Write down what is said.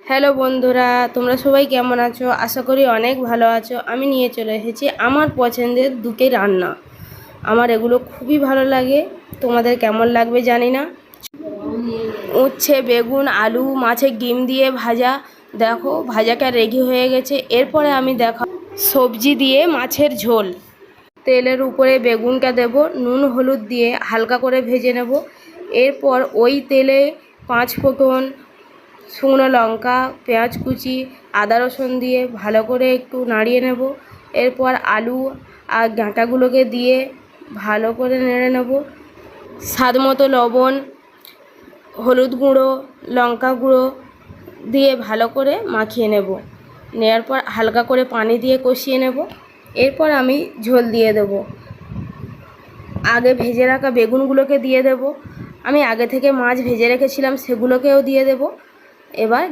Hello বন্ধুরা, তোমরা সবাই কেমন আছো? আশা করি অনেক ভালো আছো। আমি নিয়ে চলে এসেছি আমার পছন্দের দুটি রান্না। আমার এগুলো খুবই ভালো লাগে, তোমাদের কেমন লাগবে জানি না। উচ্ছে, বেগুন, আলু, মাছের ডিম দিয়ে ভাজা। দেখো ভাজাটা রেডি হয়ে গেছে। এরপরে আমি সবজি দিয়ে মাছের ঝোল। তেলের উপরে বেগুনটা দেব, নুন হলুদ দিয়ে হালকা করে ভেজে নেব। এরপর ওই তেলে 5 ফোঁটন, শুকনো লঙ্কা, পেঁয়াজ কুচি, আদা রসুন দিয়ে ভালো করে একটু নাড়িয়ে নেব। এরপর আলু আর ডাঁটাগুলোকে দিয়ে ভালো করে নেড়ে নেব। স্বাদ মতো লবণ, হলুদ গুঁড়ো, লঙ্কা গুঁড়ো দিয়ে ভালো করে মাখিয়ে নেব। নেওয়ার পর হালকা করে পানি দিয়ে কষিয়ে নেব। এরপর আমি ঝোল দিয়ে দেব। আগে ভেজে রাখা বেগুনগুলোকে দিয়ে দেব। আমি আগে থেকে মাছ ভেজে রেখেছিলাম, সেগুলোকেও দিয়ে দেব। এবার